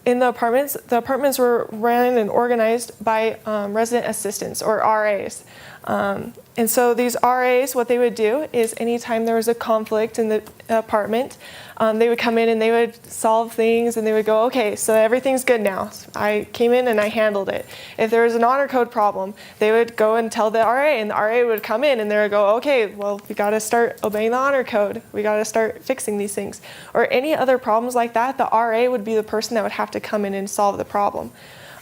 in the apartments were ran and organized by resident assistants, or RAs. And so these RAs, what they would do is anytime there was a conflict in the apartment, they would come in and they would solve things, and they would go, okay, so everything's good now. I came in and I handled it. If there was an honor code problem, they would go and tell the RA, and the RA would come in and they would go, okay, well, we got to start obeying the honor code. We got to start fixing these things. Or any other problems like that, the RA would be the person that would have to come in and solve the problem.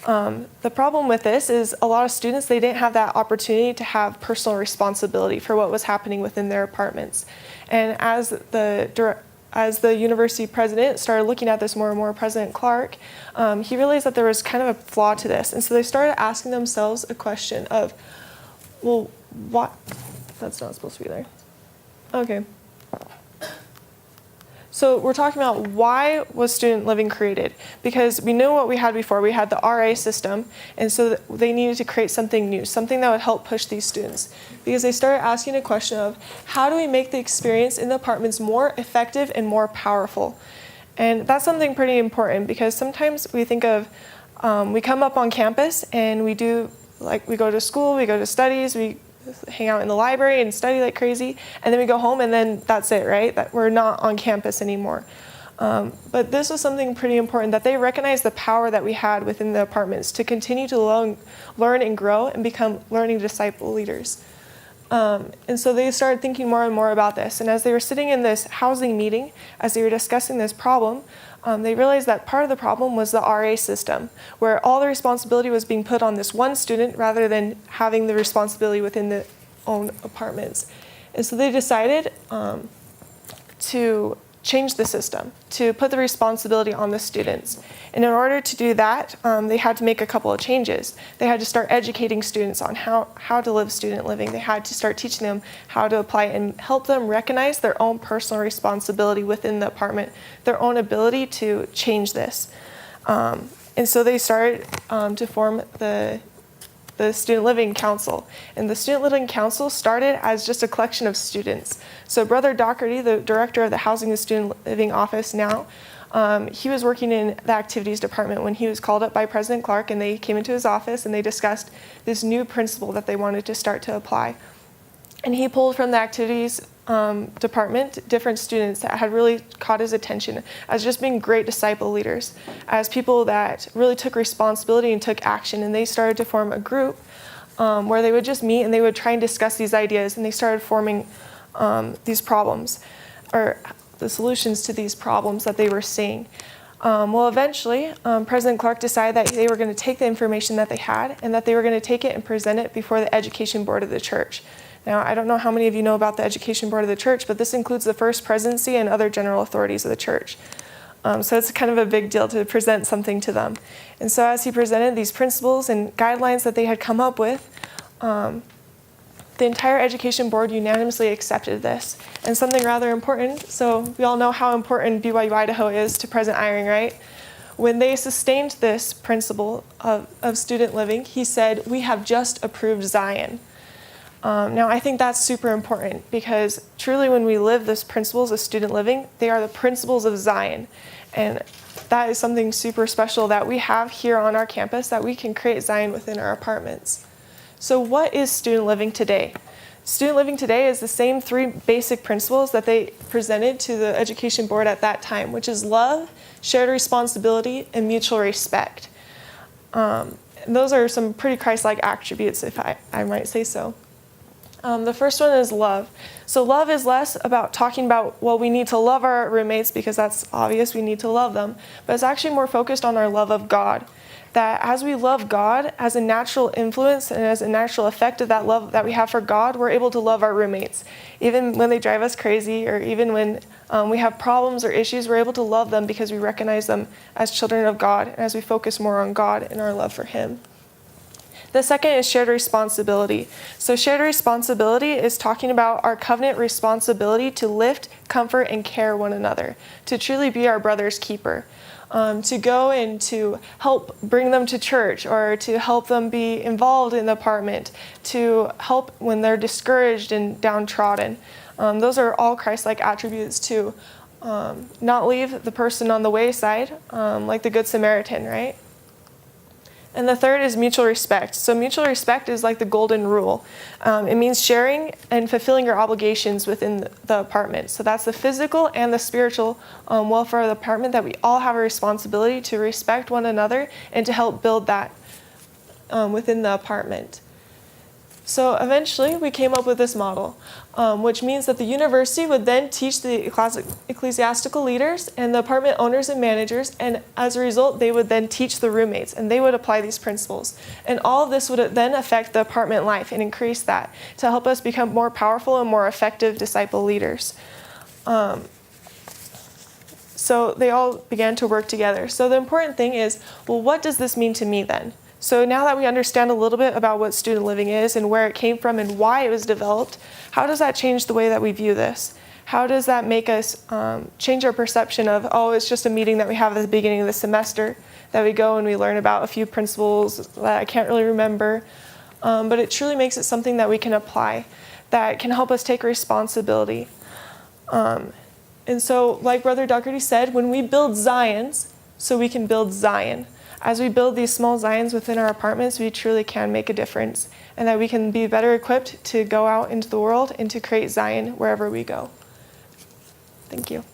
The problem with this is a lot of students, they didn't have that opportunity to have personal responsibility for what was happening within their apartments. And as the university president started looking at this more and more, President Clark, he realized that there was kind of a flaw to this. And so they started asking themselves a question of, well, what? That's not supposed to be there. Okay. So we're talking about why was student living created? Because we knew what we had before. We had the RA system, and so they needed to create something new, something that would help push these students. Because they started asking a question of, how do we make the experience in the apartments more effective and more powerful? And that's something pretty important, because sometimes we think of, we come up on campus and we do, like, we go to school, we go to studies, we hang out in the library and study like crazy, and then we go home and then that's it, right? That we're not on campus anymore. But this was something pretty important, that they recognized the power that we had within the apartments to continue to learn and grow and become learning disciple leaders. And so they started thinking more and more about this. And as they were sitting in this housing meeting, as they were discussing this problem, they realized that part of the problem was the RA system, where all the responsibility was being put on this one student rather than having the responsibility within the own apartments. And so they decided to change the system, to put the responsibility on the students. And in order to do that, they had to make a couple of changes. They had to start educating students on how to live student living. They had to start teaching them how to apply and help them recognize their own personal responsibility within the apartment, their own ability to change this. And so they started to form the Student Living Council. And the Student Living Council started as just a collection of students. So Brother Doherty, the director of the Housing and Student Living Office now, he was working in the activities department when he was called up by President Clark, and they came into his office and they discussed this new principle that they wanted to start to apply. And he pulled from the activities department different students that had really caught his attention as just being great disciple leaders, as people that really took responsibility and took action. And they started to form a group where they would just meet and they would try and discuss these ideas, and they started forming these problems, or the solutions to these problems that they were seeing. Well, eventually, President Clark decided that they were going to take the information that they had and that they were going to take it and present it before the Education Board of the church. Now, I don't know how many of you know about the Education Board of the church, but this includes the first presidency and other general authorities of the church. So it's kind of a big deal to present something to them. And so as he presented these principles and guidelines that they had come up with, the entire Education Board unanimously accepted this. And something rather important, so we all know how important BYU-Idaho is to President Eyring, right? When they sustained this principle of student living, he said, "We have just approved Zion." Now, I think that's super important, because truly when we live these principles of student living, they are the principles of Zion. And that is something super special that we have here on our campus, that we can create Zion within our apartments. So what is student living today? Student living today is the same three basic principles that they presented to the Education Board at that time, which is love, shared responsibility, and mutual respect. And those are some pretty Christ-like attributes, if I might say so. The first one is love. So love is less about talking about, well, we need to love our roommates because that's obvious, we need to love them. But it's actually more focused on our love of God. That as we love God, as a natural influence and as a natural effect of that love that we have for God, we're able to love our roommates. Even when they drive us crazy, or even when we have problems or issues, we're able to love them because we recognize them as children of God, and as we focus more on God and our love for Him. The second is shared responsibility. So shared responsibility is talking about our covenant responsibility to lift, comfort, and care one another, to truly be our brother's keeper, to go and to help bring them to church, or to help them be involved in the apartment, to help when they're discouraged and downtrodden. Those are all Christ-like attributes to not leave the person on the wayside, like the Good Samaritan, right? And the third is mutual respect. So mutual respect is like the golden rule. It means sharing and fulfilling your obligations within the apartment. So that's the physical and the spiritual welfare of the apartment, that we all have a responsibility to respect one another and to help build that within the apartment. So eventually we came up with this model, which means that the university would then teach the ecclesiastical leaders and the apartment owners and managers, and as a result they would then teach the roommates, and they would apply these principles. And all of this would then affect the apartment life and increase that to help us become more powerful and more effective disciple leaders. So they all began to work together. So the important thing is, well, what does this mean to me then? So now that we understand a little bit about what student living is and where it came from and why it was developed, how does that change the way that we view this? How does that make us change our perception of, oh, it's just a meeting that we have at the beginning of the semester, that we go and we learn about a few principles that I can't really remember, but it truly makes it something that we can apply, that can help us take responsibility. And so, like Brother Dougherty said, when we build Zions, so we can build Zion. As we build these small Zions within our apartments, we truly can make a difference, and that we can be better equipped to go out into the world and to create Zion wherever we go. Thank you.